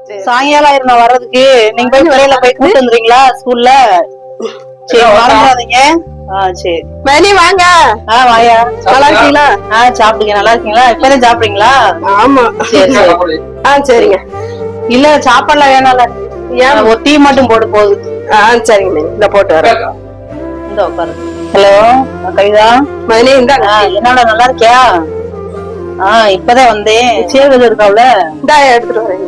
சாயங்காலம் ஆயிரம் நான் வர்றதுக்கு நீங்க போய் வெளியில போய் கூட்டு வந்துறீங்களா ஸ்கூல்ல? சரி மறந்துடாதீங்க. சரி மணி வாங்க. வாயா. நல்லா இருக்கீங்களா? சாப்பிடுங்க. நல்லா இருக்கீங்களா? இப்பதான் சாப்பிடுறீங்களா? ஆமா. சரி சரி. சரிங்க. இல்ல சாப்பாடுலாம் வேணால, ஒரு டீ மட்டும் போட்டு போகுது. சரிங்க இந்த போட்டு வரேன். இந்த உட்காரு. ஹலோ கவிதா. மணி இந்த என்னோட நல்லா இருக்கியா? இப்பதான் வந்தேன். சேவல் இருக்காவுல, இந்த எடுத்துட்டு வரேன்.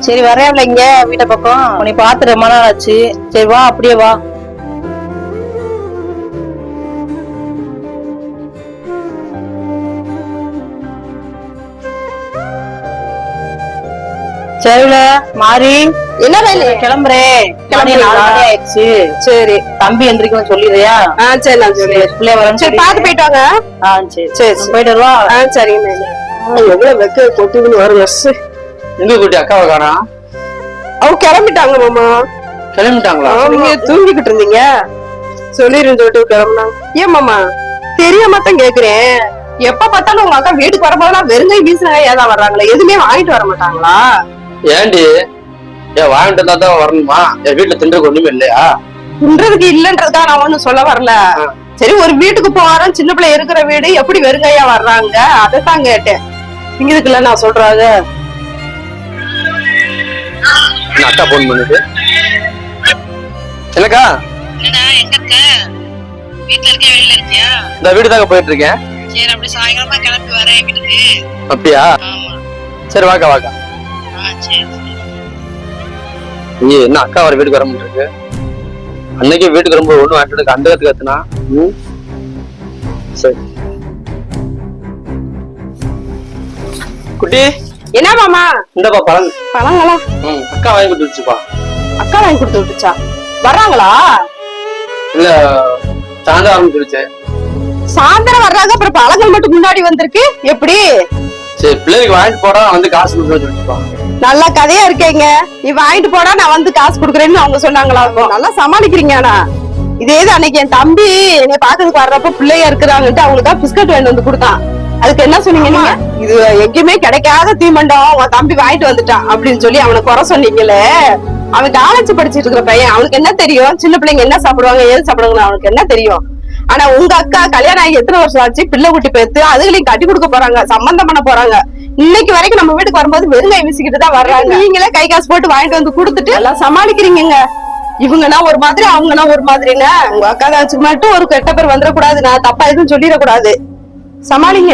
சரி வரேன்ல இங்க வீட்டை பக்கம். உன்னை பாத்துட்டு ரொம்ப நாள் ஆச்சு. சரி வா, அப்படியே வா. சரில மாறி என்ன வேலை? கிளம்புறேன். ஆயிடுச்சு. சரி தம்பி எந்திரிக்கணும் சொல்லிடுறியா? சரி நான் சொல்லி பிள்ளை வரேன். சரி பாத்து போயிட்டு வாங்க. சரி சரி போயிட்டு வருவா. சரிங்க. எவ்வளவு வெக்க கொட்டுதுன்னு வரும். எங்க குட்டி அக்காவை காணா? அவங்க கிளம்பிட்டாங்க மாமா. கிளம்பிட்டாங்களா? நீங்க தூங்கிக்கிட்டு இருந்தீங்க சொல்லிருன்னு சொல்லிட்டு கிளம்புனாங்க. ஏன் மாமா தெரியாம தான் கேக்குறேன். எப்ப பார்த்தாலும் உங்க அக்கா வீட்டுக்கு வரும்போதெல்லாம் வெறுங்கை வீசினா ஏதான் வர்றாங்களா? எதுவுமே வாங்கிட்டு வர மாட்டாங்களா? ஏண்டி வாங்கிட்டு இருந்தா தான் வரணுமா? என் வீட்டுல தின்றதுக்கு ஒண்ணுமே இல்லையா? தின்றதுக்கு இல்லன்றதுதான் நான் ஒண்ணும் சொல்ல வரல. சரி ஒரு வீட்டுக்கு போறோம், சின்ன பிள்ளை இருக்கிற வீடு, எப்படி வெறுங்கையா வர்றாங்க அதைத்தான் கேட்டேன். இதுக்குள்ள நான் சொல்றாங்க. அக்கா போன் பண்ணுது. என்னக்கா எங்க இருக்க? வீட்டுல இருக்க வெளியில இருக்கியா? இந்த வீடு தாங்க போயிட்டு இருக்கேன். சரி அப்படி சாயங்காலமா கிளம்பி வரேன் வீட்டுக்கு. அப்படியா? சரி வாக்கா வாக்கா. சரி என்ன அக்கா வர வீட்டுக்கு வர முடியிருக்கு? அன்னைக்கு வீட்டுக்கு ரொம்ப ஒண்ணு வாங்கிட்டு அந்த கத்து கத்துனா. சரி குட்டி. என்ன மாமா? இந்தப்பா பழம். பழங்களா? அக்கா வாங்கி கொடுத்து வச்சுப்பா. அக்கா வாங்கி கொடுத்து விட்டுச்சா? வர்றாங்களா? இல்ல சாயந்தரம் ஆரம்பிச்சிருச்சு. சாயந்தரம் வர்றாங்க, அப்புறம் பழங்கள் மட்டும் முன்னாடி வந்திருக்கு எப்படி? சரி பிள்ளைக்கு வாங்கிட்டு போறா, வந்து காசு கொடுத்து வச்சுப்பா. நல்ல கதையா இருக்கேங்க. நீ வாங்கிட்டு போடா, நான் வந்து காசு குடுக்குறேன்னு அவங்க சொன்னாங்களா? நல்லா சமாளிக்கிறீங்க. ஆனா இதேது அன்னைக்கு என் தம்பி என்னை பாக்குறதுக்கு வர்றப்ப பிள்ளையா இருக்கிறாங்கன்ட்டு அவங்களுக்கா பிஸ்கட் வாங்கிட்டு வந்து கொடுத்தான். அதுக்கு என்ன சொன்னீங்க நீங்க? இது எங்கேயுமே கிடைக்காத தீமண்டம் உன் தம்பி வாங்கிட்டு வந்துட்டான் அப்படின்னு சொல்லி அவனை குறை சொன்னீங்களே. அவன் காலேஜ் படிச்சுட்டு இருக்கிற பையன், அவனுக்கு என்ன தெரியும் சின்ன பிள்ளைங்க என்ன சாப்பிடுவாங்க ஏது சாப்பிடுவாங்க? அவனுக்கு என்ன தெரியும்? ஆனா உங்க அக்கா கல்யாணம் ஆகி எத்தனை வருஷம் ஆச்சு, பிள்ளை குட்டி பேத்து அதுகளையும் கட்டி கொடுக்க போறாங்க, சம்பந்தம் பண்ண போறாங்க. இன்னைக்கு வரைக்கும் நம்ம வீட்டுக்கு வரும்போது வெறுங்கை வீசிக்கிட்டு தான் வர்றாங்க. நீங்களே கை காசு போட்டு வாங்கிட்டு வந்து கொடுத்துட்டு எல்லாம் சமாளிக்கிறீங்க. இவங்கன்னா ஒரு மாதிரி, அவங்கன்னா ஒரு மாதிரின்னு. உங்க அக்கா ஆச்சு மட்டும் ஒரு கெட்ட பேர் வந்துடக்கூடாது, நான் தப்பா எதுவும் சொல்லிடக்கூடாது. சமாளிங்க.